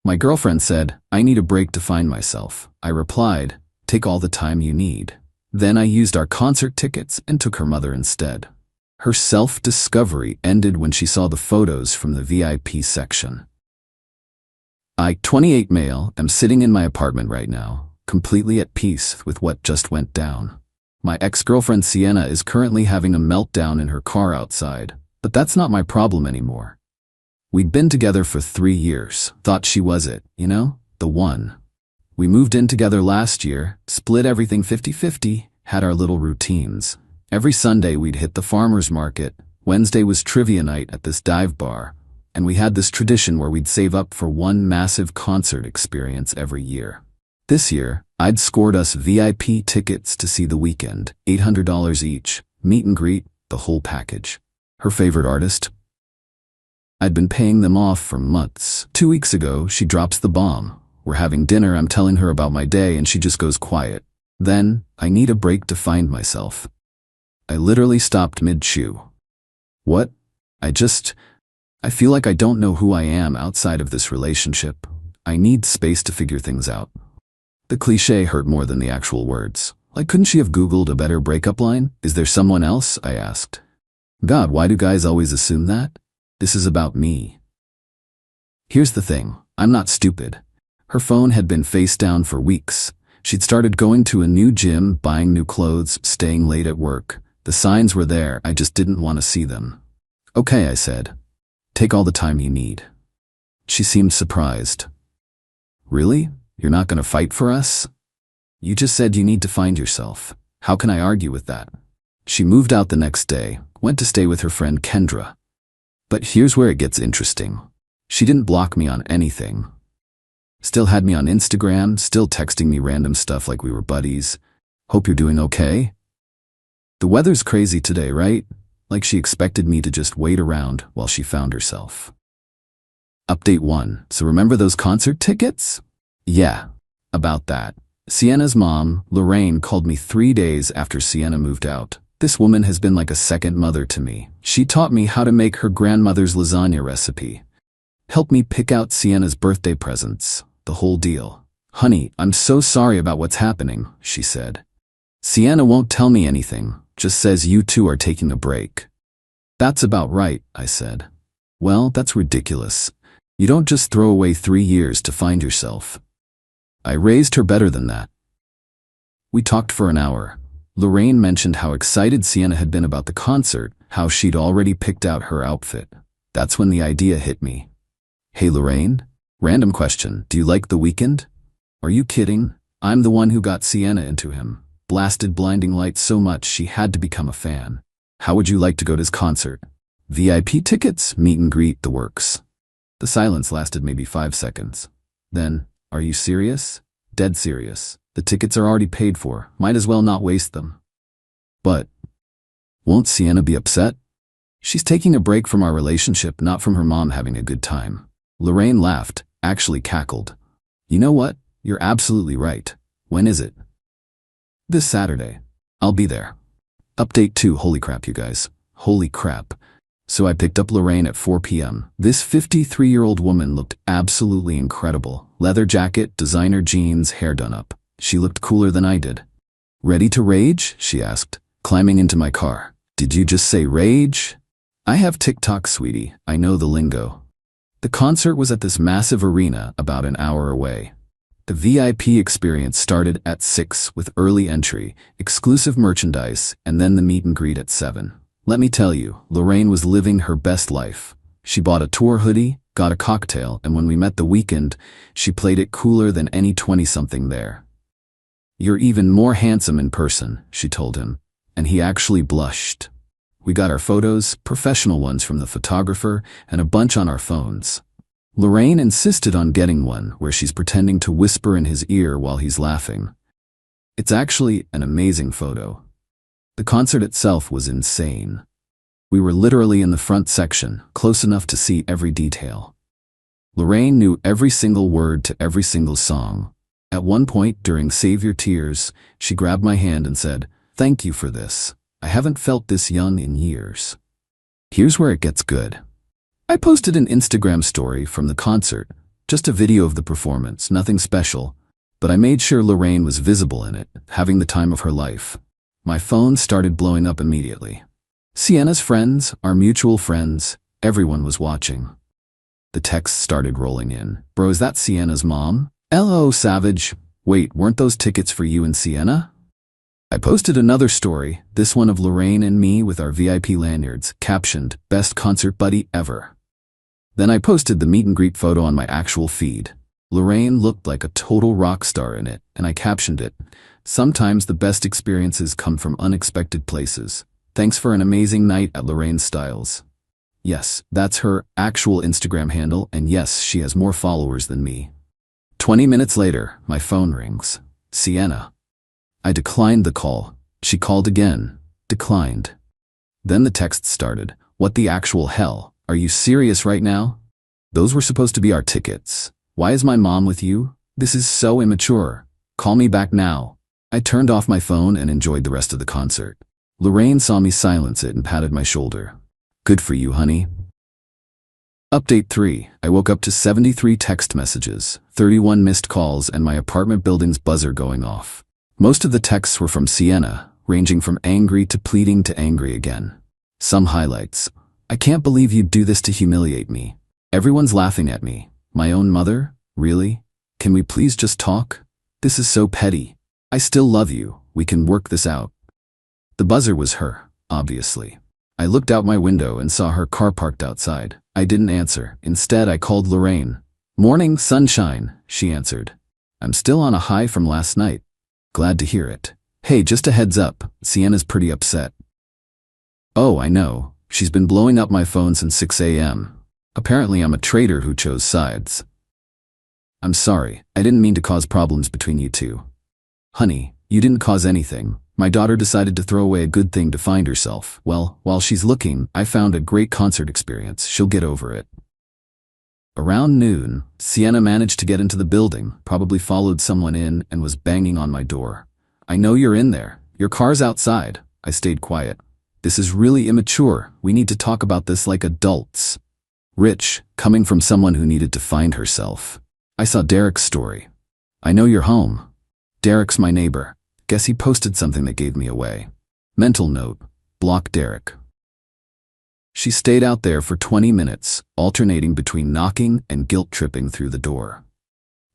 My girlfriend said, I need a break to find myself. I replied, take all the time you need. Then I used our concert tickets and took her mother instead. Her self-discovery ended when she saw the photos from the VIP section. I, 28 male, am sitting in my apartment right now, completely at peace with what just went down. My ex-girlfriend Sienna is currently having a meltdown in her car outside, but that's not my problem anymore. We'd been together for 3 years, thought she was it, the one. We moved in together last year, split everything 50-50, had our little routines. Every Sunday we'd hit the farmer's market, Wednesday was trivia night at this dive bar, and we had this tradition where we'd save up for one massive concert experience every year. This year, I'd scored us VIP tickets to see The Weeknd, $800 each, meet and greet, the whole package. Her favorite artist? I'd been paying them off for months. 2 weeks ago, she drops the bomb. We're having dinner, I'm telling her about my day, and she just goes quiet. Then, I need a break to find myself. I literally stopped mid-chew. What? I feel like I don't know who I am outside of this relationship. I need space to figure things out. The cliché hurt more than the actual words. Like, couldn't she have Googled a better breakup line? Is there someone else? I asked. God, why do guys always assume that? This is about me. Here's the thing, I'm not stupid. Her phone had been face down for weeks. She'd started going to a new gym, buying new clothes, staying late at work. The signs were there, I just didn't want to see them. Okay, I said. Take all the time you need. She seemed surprised. Really? You're not going to fight for us? You just said you need to find yourself. How can I argue with that? She moved out the next day, went to stay with her friend Kendra. But here's where it gets interesting. She didn't block me on anything. Still had me on Instagram, still texting me random stuff like we were buddies. Hope you're doing okay? The weather's crazy today, right? Like she expected me to just wait around while she found herself. Update 1. So remember those concert tickets? Yeah, about that. Sienna's mom, Lorraine, called me 3 days after Sienna moved out. This woman has been like a second mother to me. She taught me how to make her grandmother's lasagna recipe. Helped me pick out Sienna's birthday presents. The whole deal. Honey, I'm so sorry about what's happening, she said. Sienna won't tell me anything, just says you two are taking a break. That's about right, I said. Well, that's ridiculous. You don't just throw away 3 years to find yourself. I raised her better than that. We talked for an hour. Lorraine mentioned how excited Sienna had been about the concert, how she'd already picked out her outfit. That's when the idea hit me. Hey Lorraine? Random question, do you like The Weeknd? Are you kidding? I'm the one who got Sienna into him. Blasted Blinding Lights so much she had to become a fan. How would you like to go to his concert? VIP tickets, meet and greet, the works. The silence lasted maybe 5 seconds. Then, are you serious? Dead serious. The tickets are already paid for. Might as well not waste them. But, won't Sienna be upset? She's taking a break from our relationship, not from her mom having a good time. Lorraine laughed, actually cackled. You know what? You're absolutely right. When is it? This Saturday. I'll be there. Update 2. Holy crap, you guys. Holy crap. So I picked up Lorraine at 4 p.m. This 53-year-old woman looked absolutely incredible. Leather jacket, designer jeans, hair done up. She looked cooler than I did. Ready to rage? She asked, climbing into my car. Did you just say rage? I have TikTok, sweetie. I know the lingo. The concert was at this massive arena about an hour away. The VIP experience started at 6 with early entry, exclusive merchandise, and then the meet and greet at 7. Let me tell you, Lorraine was living her best life. She bought a tour hoodie, got a cocktail, and when we met The Weeknd, she played it cooler than any 20-something there. You're even more handsome in person, she told him, and he actually blushed. We got our photos, professional ones from the photographer, and a bunch on our phones. Lorraine insisted on getting one where she's pretending to whisper in his ear while he's laughing. It's actually an amazing photo. The concert itself was insane. We were literally in the front section, close enough to see every detail. Lorraine knew every single word to every single song. At one point during Save Your Tears, she grabbed my hand and said, "Thank you for this. I haven't felt this young in years." Here's where it gets good. I posted an Instagram story from the concert. Just a video of the performance, nothing special, but I made sure Lorraine was visible in it, having the time of her life. My phone started blowing up immediately. Sienna's friends, our mutual friends, everyone was watching. The texts started rolling in. Bro, is that Sienna's mom? LO savage. Wait, weren't those tickets for you and Sienna? I posted another story, this one of Lorraine and me with our VIP lanyards, captioned, "Best concert buddy ever." Then I posted the meet and greet photo on my actual feed. Lorraine looked like a total rock star in it, and I captioned it, "Sometimes the best experiences come from unexpected places. Thanks for an amazing night at Lorraine Styles." Yes, that's her actual Instagram handle, and yes, she has more followers than me. 20 minutes later, my phone rings. Sienna. I declined the call. She called again. Declined. Then the text started. "What the actual hell? Are you serious right now? Those were supposed to be our tickets. Why is my mom with you? This is so immature. Call me back now." I turned off my phone and enjoyed the rest of the concert. Lorraine saw me silence it and patted my shoulder. "Good for you, honey." Update 3. I woke up to 73 text messages, 31 missed calls, and my apartment building's buzzer going off. Most of the texts were from Sienna, ranging from angry to pleading to angry again. Some highlights. "I can't believe you'd do this to humiliate me. Everyone's laughing at me. My own mother? Really? Can we please just talk? This is so petty. I still love you. We can work this out." The buzzer was her, obviously. I looked out my window and saw her car parked outside. I didn't answer. Instead, I called Lorraine. "Morning, sunshine," she answered. "I'm still on a high from last night." "Glad to hear it. Hey, just a heads up, Sienna's pretty upset." "Oh, I know. She's been blowing up my phone since 6 a.m. Apparently I'm a traitor who chose sides." "I'm sorry. I didn't mean to cause problems between you two." "Honey, you didn't cause anything. My daughter decided to throw away a good thing to find herself. Well, while she's looking, I found a great concert experience. She'll get over it." Around noon, Sienna managed to get into the building, probably followed someone in, and was banging on my door. "I know you're in there. Your car's outside." I stayed quiet. "This is really immature. We need to talk about this like adults." Rich, coming from someone who needed to find herself. I saw Derek's story. "I know you're home." Derek's my neighbor. Guess he posted something that gave me away. Mental note, block Derek. She stayed out there for 20 minutes, alternating between knocking and guilt-tripping through the door.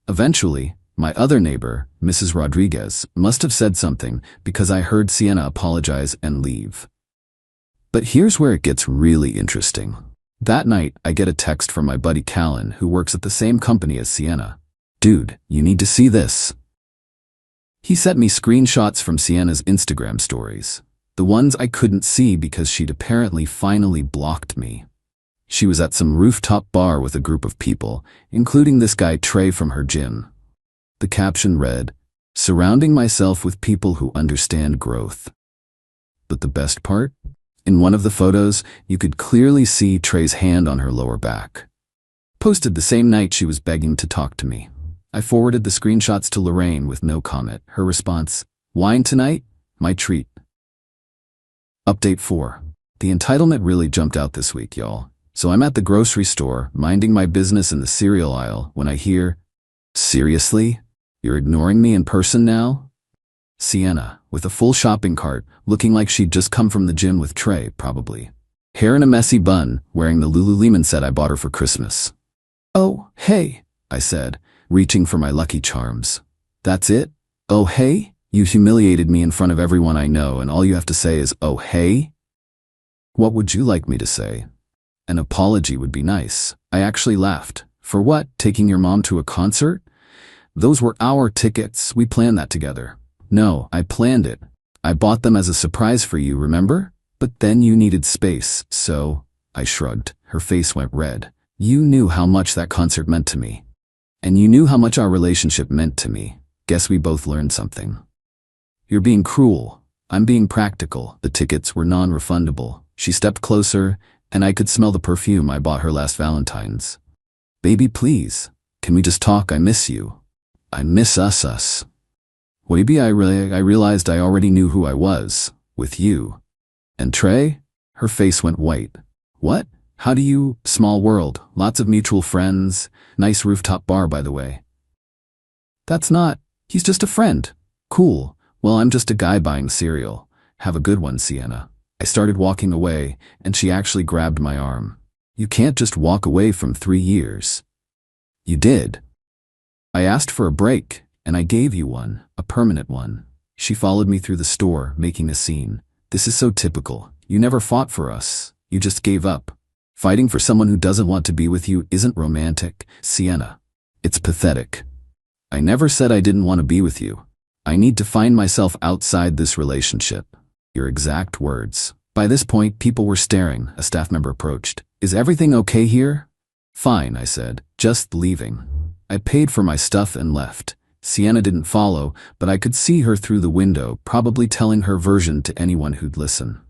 Eventually, my other neighbor, Mrs. Rodriguez, must have said something because I heard Sienna apologize and leave. But here's where it gets really interesting. That night, I get a text from my buddy Callan, who works at the same company as Sienna. "Dude, you need to see this." He sent me screenshots from Sienna's Instagram stories, the ones I couldn't see because she'd apparently finally blocked me. She was at some rooftop bar with a group of people, including this guy Trey from her gym. The caption read, "Surrounding myself with people who understand growth." But the best part? In one of the photos, you could clearly see Trey's hand on her lower back. Posted the same night she was begging to talk to me. I forwarded the screenshots to Lorraine with no comment. Her response, "Wine tonight? My treat." Update 4. The entitlement really jumped out this week, y'all. So I'm at the grocery store, minding my business in the cereal aisle, when I hear, "Seriously? You're ignoring me in person now?" Sienna, with a full shopping cart, looking like she'd just come from the gym with Trey, probably. Hair in a messy bun, wearing the Lululemon set I bought her for Christmas. "Oh, hey," I said, reaching for my Lucky Charms. "That's it? Oh, hey? You humiliated me in front of everyone I know, and all you have to say is, oh, hey? What would you like me to say?" "An apology would be nice." I actually laughed. "For what? Taking your mom to a concert? Those were our tickets. We planned that together." "No, I planned it. I bought them as a surprise for you, remember? But then you needed space, so..." I shrugged. Her face went red. "You knew how much that concert meant to me. And you knew how much our relationship meant to me. Guess we both learned something." "You're being cruel. I'm being practical." The tickets were non-refundable. She stepped closer, and I could smell the perfume I bought her last Valentine's. "Baby, please. Can we just talk? I miss you. I miss us. Maybe I realized I already knew who I was, with you. And Trey?" Her face went white. "What? How do you? Small world, lots of mutual friends, nice rooftop bar by the way. That's not, he's just a friend. Cool, well I'm just a guy buying cereal. Have a good one, Sienna. I started walking away, and she actually grabbed my arm. You can't just walk away from 3 years. You did. I asked for a break, and I gave you one, a permanent one. She followed me through the store, making a scene. This is so typical. You never fought for us. You just gave up. Fighting for someone who doesn't want to be with you isn't romantic, Sienna. It's pathetic. I never said I didn't want to be with you. I need to find myself outside this relationship. Your exact words. By this point, people were staring. A staff member approached. Is everything okay here? Fine, I said. Just leaving. I paid for my stuff and left. Sienna didn't follow, but I could see her through the window, probably telling her version to anyone who'd listen.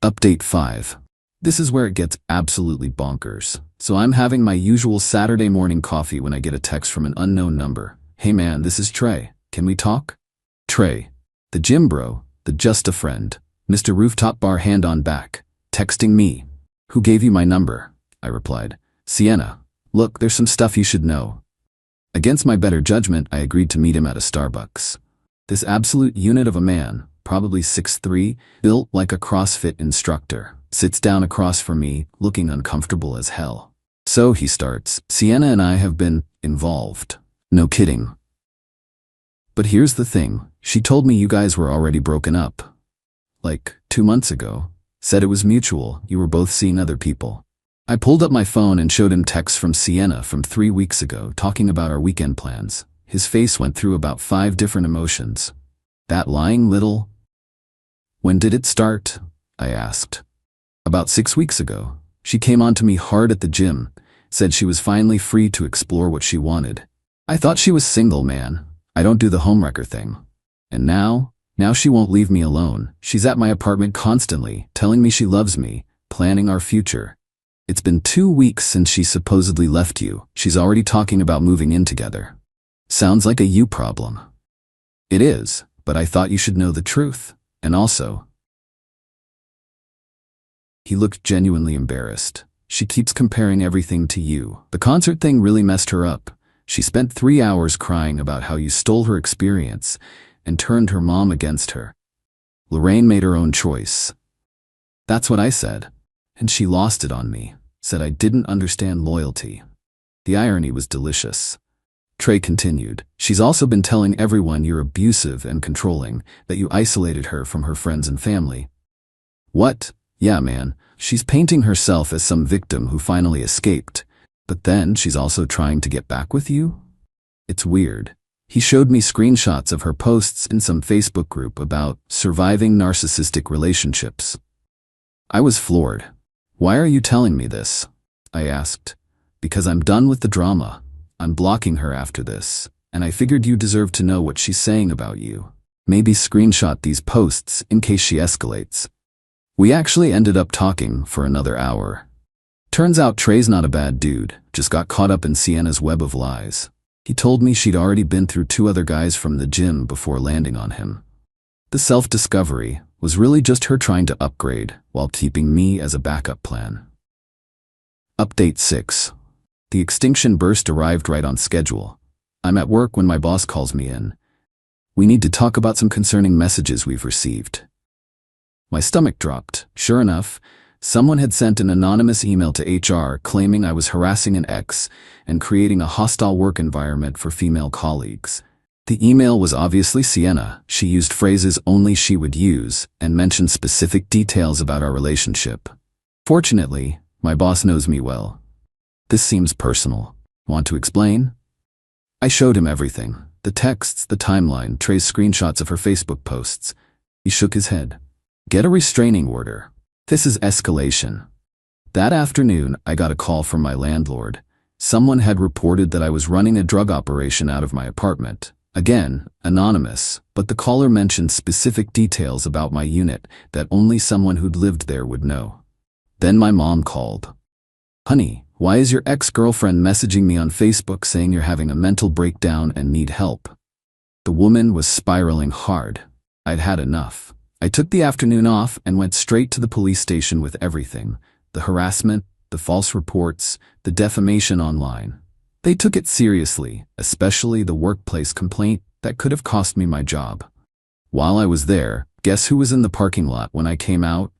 Update 5. This is where it gets absolutely bonkers. So I'm having my usual Saturday morning coffee when I get a text from an unknown number. Hey man, this is Trey. Can we talk? Trey. The gym bro. The just a friend. Mr. Rooftop Bar hand on back. Texting me. Who gave you my number? I replied. Sienna. Look, there's some stuff you should know. Against my better judgment, I agreed to meet him at a Starbucks. This absolute unit of a man, probably 6'3", built like a CrossFit instructor, sits down across from me, looking uncomfortable as hell. So he starts, Sienna and I have been involved. No kidding. But here's the thing, she told me you guys were already broken up. Like, 2 months ago. Said it was mutual, you were both seeing other people. I pulled up my phone and showed him texts from Sienna from 3 weeks ago talking about our weekend plans. His face went through about 5 different emotions. That lying little... When did it start? I asked. About 6 weeks ago. She came on to me hard at the gym, said she was finally free to explore what she wanted. I thought she was single, man. I don't do the homewrecker thing. And now she won't leave me alone. She's at my apartment constantly, telling me she loves me, planning our future. It's been 2 weeks since she supposedly left you. She's already talking about moving in together. Sounds like a you problem. It is, but I thought you should know the truth. And also... He looked genuinely embarrassed. She keeps comparing everything to you. The concert thing really messed her up. She spent 3 hours crying about how you stole her experience and turned her mom against her. Lorraine made her own choice. That's what I said. And she lost it on me. Said I didn't understand loyalty. The irony was delicious. Trey continued. She's also been telling everyone you're abusive and controlling, that you isolated her from her friends and family. What? Yeah, man. She's painting herself as some victim who finally escaped. But then she's also trying to get back with you? It's weird. He showed me screenshots of her posts in some Facebook group about surviving narcissistic relationships. I was floored. Why are you telling me this? I asked. Because I'm done with the drama. I'm blocking her after this, and I figured you deserve to know what she's saying about you. Maybe screenshot these posts in case she escalates. We actually ended up talking for another hour. Turns out Trey's not a bad dude, just got caught up in Sienna's web of lies. He told me she'd already been through 2 other guys from the gym before landing on him. The self-discovery was really just her trying to upgrade while keeping me as a backup plan. Update 6. The extinction burst arrived right on schedule. I'm at work when my boss calls me in. We need to talk about some concerning messages we've received. My stomach dropped. Sure enough, someone had sent an anonymous email to HR claiming I was harassing an ex and creating a hostile work environment for female colleagues. The email was obviously Sienna. She used phrases only she would use and mentioned specific details about our relationship. Fortunately, my boss knows me well. This seems personal. Want to explain? I showed him everything. The texts, the timeline, Trey's screenshots of her Facebook posts. He shook his head. Get a restraining order. This is escalation. That afternoon, I got a call from my landlord. Someone had reported that I was running a drug operation out of my apartment. Again, anonymous, but the caller mentioned specific details about my unit that only someone who'd lived there would know. Then my mom called. Honey, why is your ex-girlfriend messaging me on Facebook saying you're having a mental breakdown and need help? The woman was spiraling hard. I'd had enough. I took the afternoon off and went straight to the police station with everything. The harassment, the false reports, the defamation online. They took it seriously, especially the workplace complaint that could have cost me my job. While I was there, guess who was in the parking lot when I came out?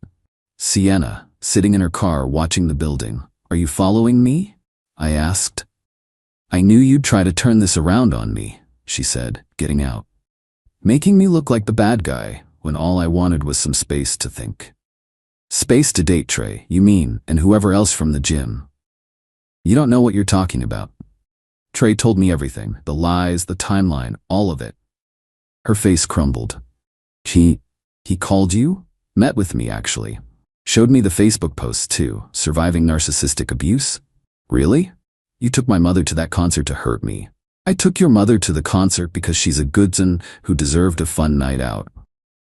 Sienna, sitting in her car watching the building. "Are you following me?" I asked. "I knew you'd try to turn this around on me," she said, getting out. "Making me look like the bad guy when all I wanted was some space to think." "Space to date, Trey, you mean, and whoever else from the gym." "You don't know what you're talking about." Trey told me everything, the lies, the timeline, all of it. Her face crumbled. He called you? Met with me, actually. Showed me the Facebook posts too, surviving narcissistic abuse? Really? You took my mother to that concert to hurt me. I took your mother to the concert because she's a goodson who deserved a fun night out.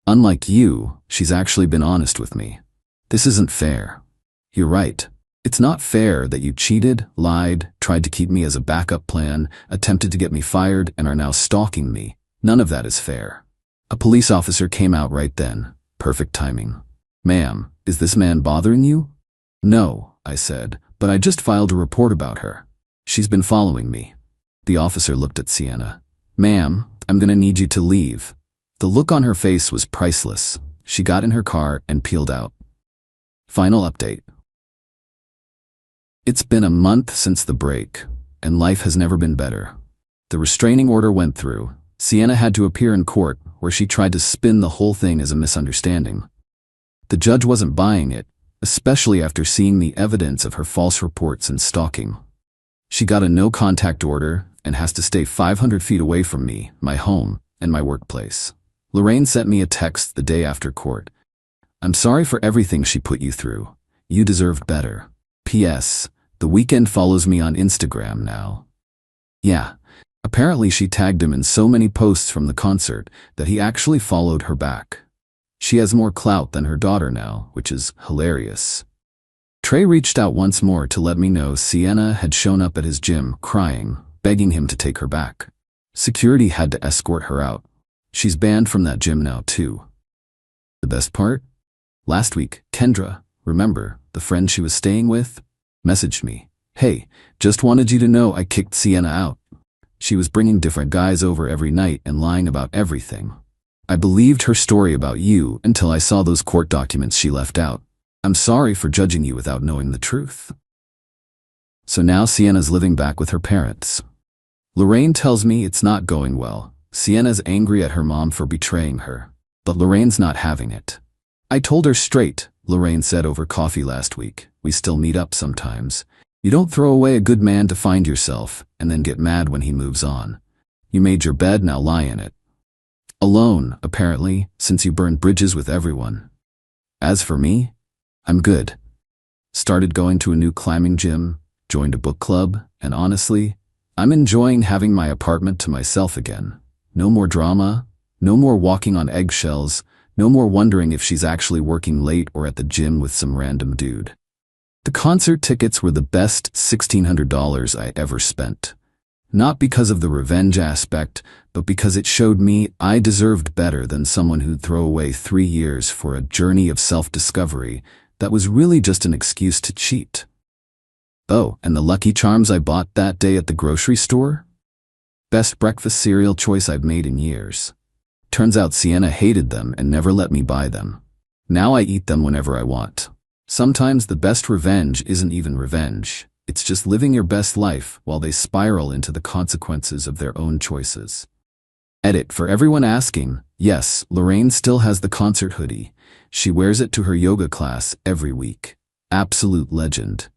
Unlike you, she's actually been honest with me. This isn't fair. You're right. It's not fair that you cheated, lied, tried to keep me as a backup plan, attempted to get me fired, and are now stalking me. None of that is fair. A police officer came out right then. Perfect timing. "Ma'am, is this man bothering you?" "No," I said, "but I just filed a report about her. She's been following me." The officer looked at Sienna. "Ma'am, I'm gonna need you to leave." The look on her face was priceless. She got in her car and peeled out. Final update. It's been a month since the break, and life has never been better. The restraining order went through. Sienna had to appear in court, where she tried to spin the whole thing as a misunderstanding. The judge wasn't buying it, especially after seeing the evidence of her false reports and stalking. She got a no-contact order and has to stay 500 feet away from me, my home, and my workplace. Lorraine sent me a text the day after court. "I'm sorry for everything she put you through. You deserved better. P.S. The Weeknd follows me on Instagram now." Yeah, apparently she tagged him in so many posts from the concert that he actually followed her back. She has more clout than her daughter now, which is hilarious. Trey reached out once more to let me know Sienna had shown up at his gym crying, begging him to take her back. Security had to escort her out. She's banned from that gym now too. The best part? Last week, Kendra, remember, the friend she was staying with, messaged me. "Hey, just wanted you to know I kicked Sienna out. She was bringing different guys over every night and lying about everything. I believed her story about you until I saw those court documents she left out. I'm sorry for judging you without knowing the truth." So now Sienna's living back with her parents. Lorraine tells me it's not going well. Sienna's angry at her mom for betraying her, but Lorraine's not having it. "I told her straight," Lorraine said over coffee last week. "We still meet up sometimes. You don't throw away a good man to find yourself and then get mad when he moves on. You made your bed, now lie in it. Alone, apparently, since you burned bridges with everyone. As for me, I'm good. Started going to a new climbing gym, joined a book club, and honestly, I'm enjoying having my apartment to myself again. No more drama, no more walking on eggshells, no more wondering if she's actually working late or at the gym with some random dude." The concert tickets were the best $1,600 I ever spent. Not because of the revenge aspect, but because it showed me I deserved better than someone who'd throw away 3 years for a journey of self-discovery that was really just an excuse to cheat. Oh, and the Lucky Charms I bought that day at the grocery store? Best breakfast cereal choice I've made in years. Turns out Sienna hated them and never let me buy them. Now I eat them whenever I want. Sometimes the best revenge isn't even revenge. It's just living your best life while they spiral into the consequences of their own choices. Edit: for everyone asking, yes, Lorraine still has the concert hoodie. She wears it to her yoga class every week. Absolute legend.